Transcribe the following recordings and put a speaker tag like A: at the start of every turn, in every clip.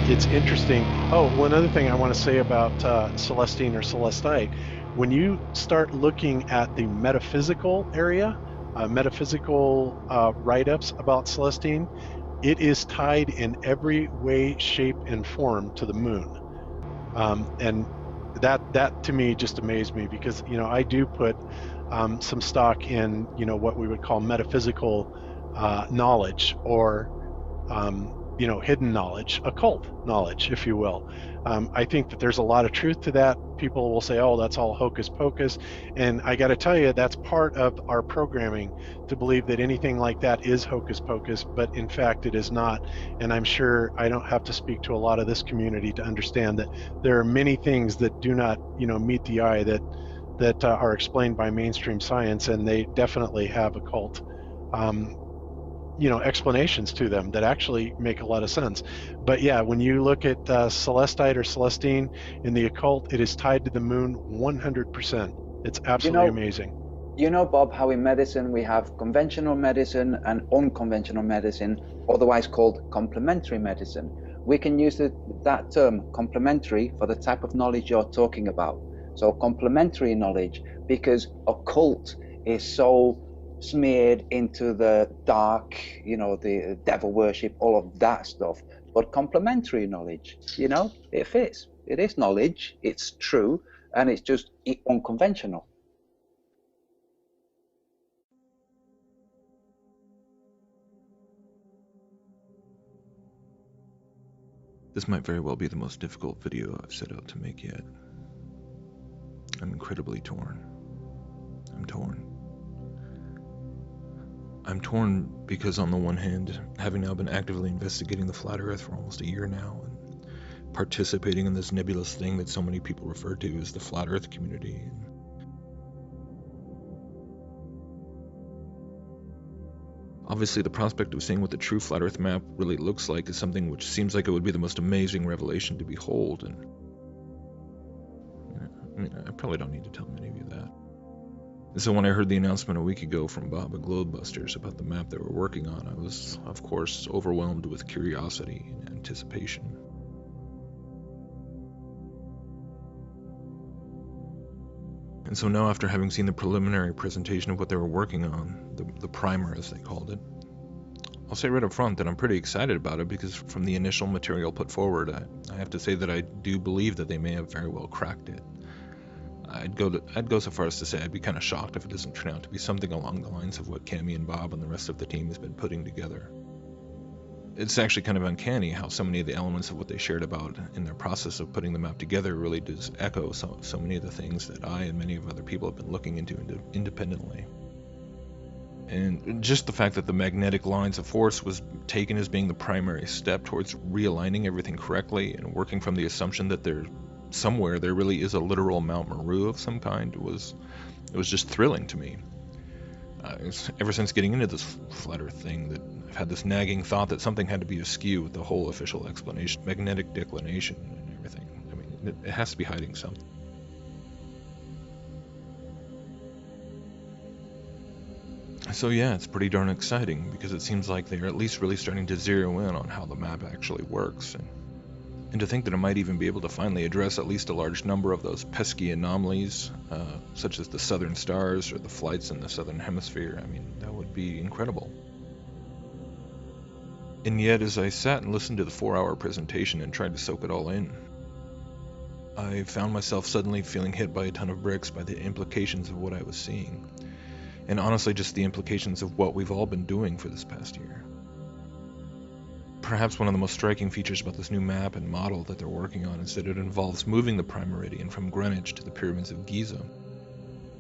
A: it's interesting. Oh, one other thing I want to say about Celestine or Celestite, when you start looking at the metaphysical area, metaphysical write-ups about Celestine, it is tied in every way, shape, and form to the moon. And that to me just amazed me because I do put some stock in what we would call metaphysical knowledge or hidden knowledge, occult knowledge, if you will. I think that there's a lot of truth to that. People will say, oh, that's all hocus pocus. And I got to tell you, that's part of our programming to believe that anything like that is hocus pocus, but in fact, it is not. And I'm sure I don't have to speak to a lot of this community to understand that there are many things that do not, meet the eye that are explained by mainstream science, and they definitely have occult um, explanations to them that actually make a lot of sense. But yeah, when you look at Celestite or Celestine in the occult, it is tied to the moon 100%. It's
B: You
A: absolutely
B: know,
A: amazing.
B: you know, Bob, how in medicine we have conventional medicine and unconventional medicine, otherwise called complementary medicine. We can use that term complementary for the type of knowledge you're talking about. So complementary knowledge, because occult is so smeared into the dark, the devil worship, all of that stuff. But complementary knowledge, it fits. It is knowledge, it's true, and it's just unconventional.
C: This might very well be the most difficult video I've set out to make yet. I'm incredibly torn. I'm torn. I'm torn because on the one hand, having now been actively investigating the flat earth for almost a year now, and participating in this nebulous thing that so many people refer to as the flat earth community, obviously the prospect of seeing what the true flat earth map really looks like is something which seems like it would be the most amazing revelation to behold, and I probably don't need to tell many of you that. And so when I heard the announcement a week ago from Bob at Globebusters about the map they were working on, I was, of course, overwhelmed with curiosity and anticipation. And so now, after having seen the preliminary presentation of what they were working on, the primer as they called it, I'll say right up front that I'm pretty excited about it because from the initial material put forward, I have to say that I do believe that they may have very well cracked it. I'd go so far as to say I'd be kind of shocked if it doesn't turn out to be something along the lines of what Cami and Bob and the rest of the team has been putting together. It's actually kind of uncanny how so many of the elements of what they shared about in their process of putting the map together really does echo so many of the things that I and many of other people have been looking into independently. And just the fact that the magnetic lines of force was taken as being the primary step towards realigning everything correctly and working from the assumption that somewhere there really is a literal Mount Meru of some kind was just thrilling to me. Ever since getting into this flat earth thing, that I've had this nagging thought that something had to be askew with the whole official explanation, magnetic declination and everything. I mean, it has to be hiding something. So yeah, it's pretty darn exciting because it seems like they're at least really starting to zero in on how the map actually works. And to think that it might even be able to finally address at least a large number of those pesky anomalies, such as the southern stars or the flights in the southern hemisphere, I mean, that would be incredible. And yet, as I sat and listened to the 4-hour presentation and tried to soak it all in, I found myself suddenly feeling hit by a ton of bricks by the implications of what I was seeing. And honestly, just the implications of what we've all been doing for this past year. Perhaps one of the most striking features about this new map and model that they're working on is that it involves moving the prime meridian from Greenwich to the pyramids of Giza.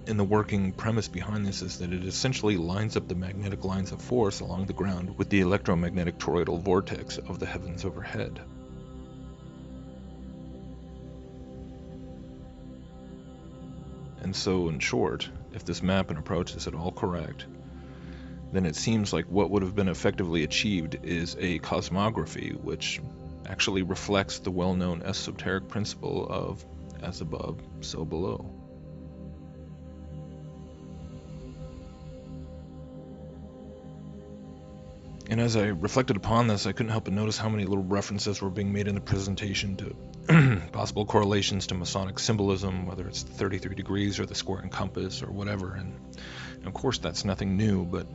C: And the working premise behind this is that it essentially lines up the magnetic lines of force along the ground with the electromagnetic toroidal vortex of the heavens overhead. And so, in short, if this map and approach is at all correct, then it seems like what would have been effectively achieved is a cosmography which actually reflects the well-known esoteric principle of as above, so below. And as I reflected upon this, I couldn't help but notice how many little references were being made in the presentation to possible correlations to Masonic symbolism, whether it's the 33 degrees or the square and compass or whatever. And of course, that's nothing new, but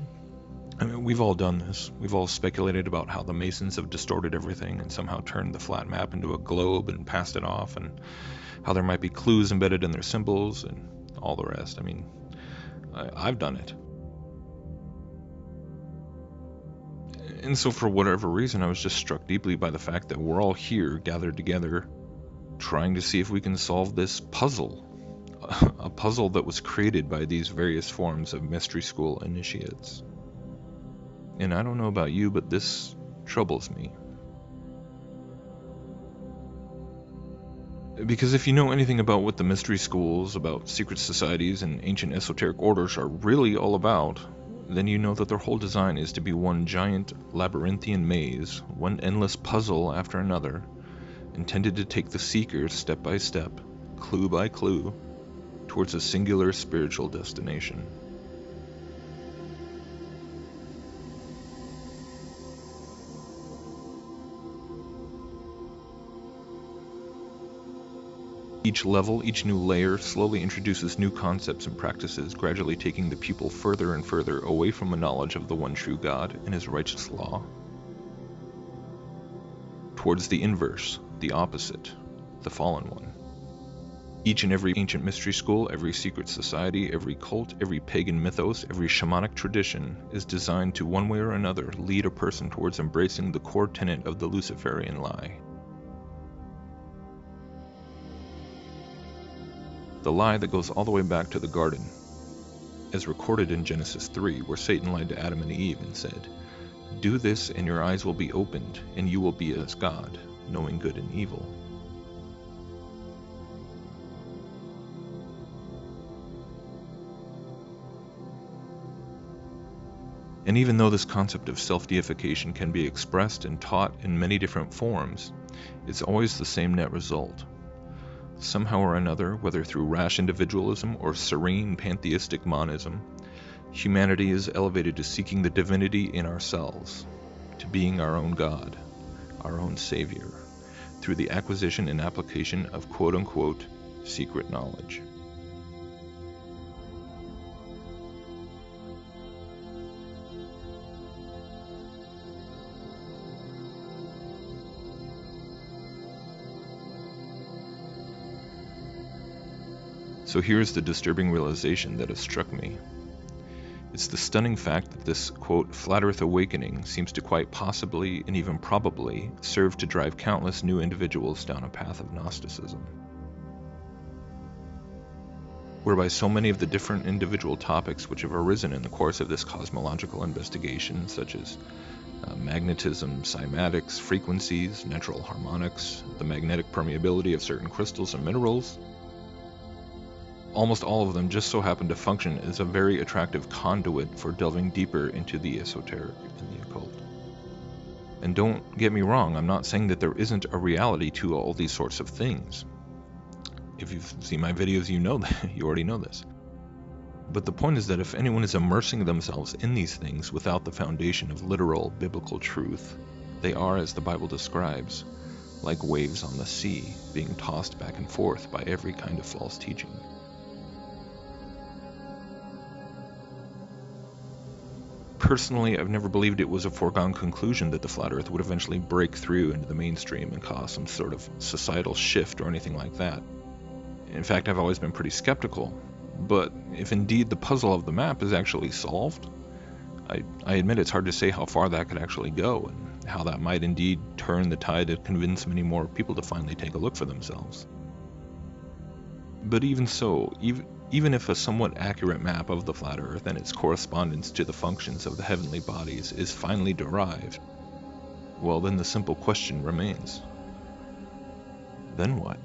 C: I mean, we've all done this. We've all speculated about how the Masons have distorted everything and somehow turned the flat map into a globe and passed it off, and how there might be clues embedded in their symbols and all the rest. I mean, I've done it. And so for whatever reason, I was just struck deeply by the fact that we're all here gathered together trying to see if we can solve this puzzle. A puzzle that was created by these various forms of mystery school initiates. And I don't know about you, but this troubles me. Because if you know anything about what the mystery schools, about secret societies, and ancient esoteric orders are really all about, then you know that their whole design is to be one giant labyrinthian maze, one endless puzzle after another, intended to take the seekers step by step, clue by clue, towards a singular spiritual destination. Each level, each new layer, slowly introduces new concepts and practices, gradually taking the pupil further and further away from a knowledge of the one true God and his righteous law, towards the inverse, the opposite, the fallen one. Each and every ancient mystery school, every secret society, every cult, every pagan mythos, every shamanic tradition is designed to one way or another lead a person towards embracing the core tenet of the Luciferian lie. The lie that goes all the way back to the garden, as recorded in Genesis 3, where Satan lied to Adam and Eve and said, "Do this and your eyes will be opened, and you will be as God, knowing good and evil." And even though this concept of self-deification can be expressed and taught in many different forms, it's always the same net result. Somehow or another, whether through rash individualism or serene pantheistic monism, humanity is elevated to seeking the divinity in ourselves, to being our own God, our own Savior, through the acquisition and application of quote-unquote secret knowledge. So here's the disturbing realization that has struck me. It's the stunning fact that this, quote, flat earth awakening seems to quite possibly and even probably serve to drive countless new individuals down a path of Gnosticism, whereby so many of the different individual topics which have arisen in the course of this cosmological investigation, such as magnetism, cymatics, frequencies, natural harmonics, the magnetic permeability of certain crystals and minerals, almost all of them just so happen to function as a very attractive conduit for delving deeper into the esoteric and the occult. And don't get me wrong, I'm not saying that there isn't a reality to all these sorts of things. If you've seen my videos, you know that, you already know this. But the point is that if anyone is immersing themselves in these things without the foundation of literal biblical truth, they are, as the Bible describes, like waves on the sea, being tossed back and forth by every kind of false teaching. Personally, I've never believed it was a foregone conclusion that the flat earth would eventually break through into the mainstream and cause some sort of societal shift or anything like that. In fact, I've always been pretty skeptical. But if indeed the puzzle of the map is actually solved, I admit it's hard to say how far that could actually go, and how that might indeed turn the tide to convince many more people to finally take a look for themselves. But even so, even if a somewhat accurate map of the flat earth and its correspondence to the functions of the heavenly bodies is finally derived, well, then the simple question remains. Then what?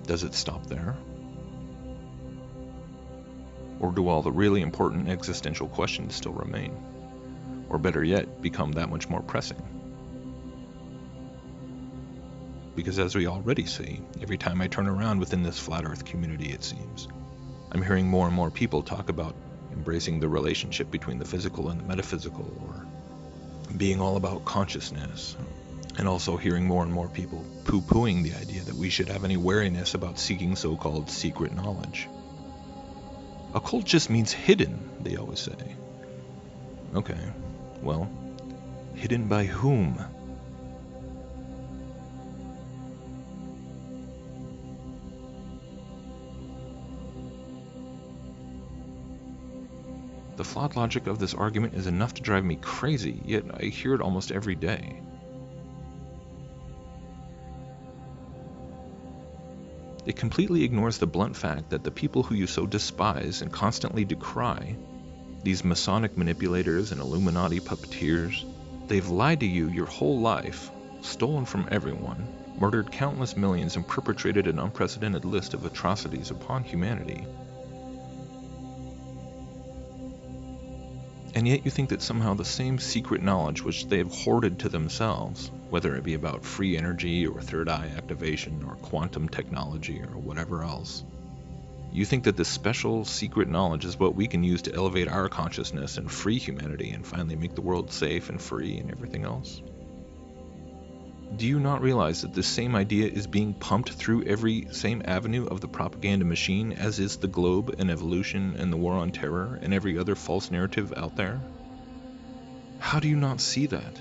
C: Does it stop there? Or do all the really important existential questions still remain? Or better yet, become that much more pressing? Because as we already see, every time I turn around within this flat earth community, it seems, I'm hearing more and more people talk about embracing the relationship between the physical and the metaphysical, or being all about consciousness, and also hearing more and more people poo-pooing the idea that we should have any wariness about seeking so-called secret knowledge. Occult just means hidden, they always say. Okay, well, hidden by whom? The flawed logic of this argument is enough to drive me crazy, yet I hear it almost every day. It completely ignores the blunt fact that the people who you so despise and constantly decry, these Masonic manipulators and Illuminati puppeteers, they've lied to you your whole life, stolen from everyone, murdered countless millions, and perpetrated an unprecedented list of atrocities upon humanity. And yet you think that somehow the same secret knowledge which they have hoarded to themselves, whether it be about free energy or third eye activation or quantum technology or whatever else, you think that this special secret knowledge is what we can use to elevate our consciousness and free humanity and finally make the world safe and free and everything else? Do you not realize that this same idea is being pumped through every same avenue of the propaganda machine as is the globe and evolution and the war on terror and every other false narrative out there? How do you not see that?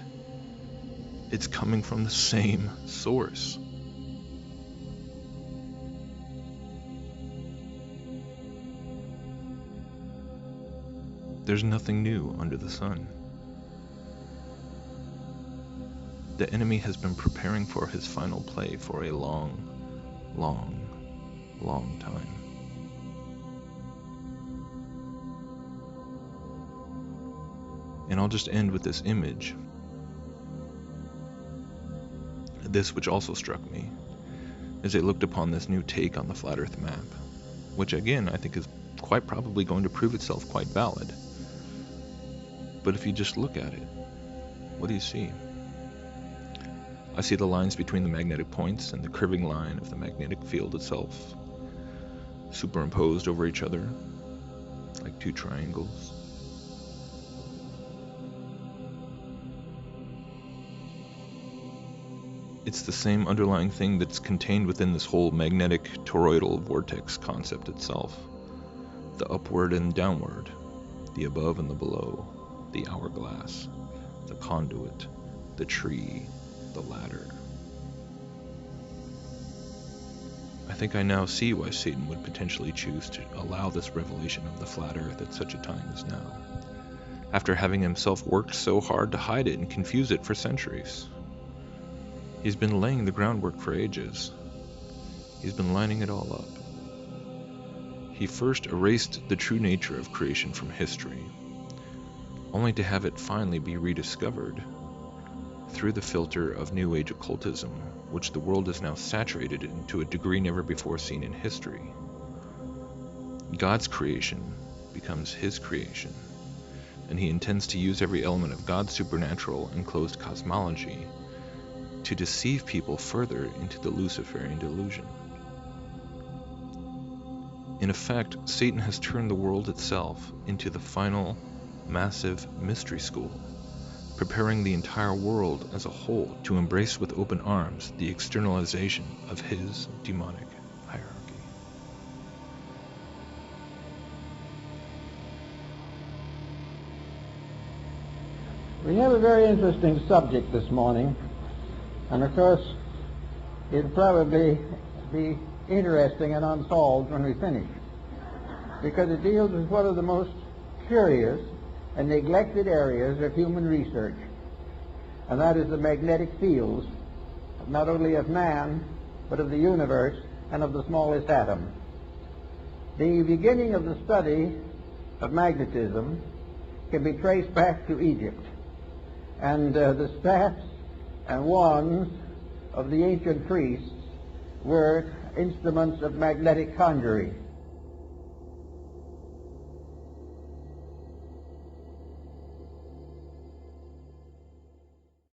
C: It's coming from the same source. There's nothing new under the sun. The enemy has been preparing for his final play for a long, long, long time. And I'll just end with this image. This which also struck me as I looked upon this new take on the Flat Earth map, which again I think is quite probably going to prove itself quite valid. But if you just look at it, what do you see? I see the lines between the magnetic points and the curving line of the magnetic field itself, superimposed over each other, like two triangles. It's the same underlying thing that's contained within this whole magnetic toroidal vortex concept itself. The upward and downward, the above and the below, the hourglass, the conduit, the tree, the ladder. I think I now see why Satan would potentially choose to allow this revelation of the flat earth at such a time as now, after having himself worked so hard to hide it and confuse it for centuries. He's been laying the groundwork for ages. He's been lining it all up. He first erased the true nature of creation from history, only to have it finally be rediscovered through the filter of New Age occultism, which the world is now saturated in to a degree never before seen in history. God's creation becomes his creation, and he intends to use every element of God's supernatural enclosed cosmology to deceive people further into the Luciferian delusion. In effect, Satan has turned the world itself into the final, massive mystery school, preparing the entire world as a whole to embrace with open arms the externalization of his demonic hierarchy.
D: We have a very interesting subject this morning, and of course it'll probably be interesting and unsolved when we finish, because it deals with one of the most curious and neglected areas of human research, and that is the magnetic fields, not only of man, but of the universe and of the smallest atom. The beginning of the study of magnetism can be traced back to Egypt, and the staffs and wands of the ancient priests were instruments of magnetic conjuring.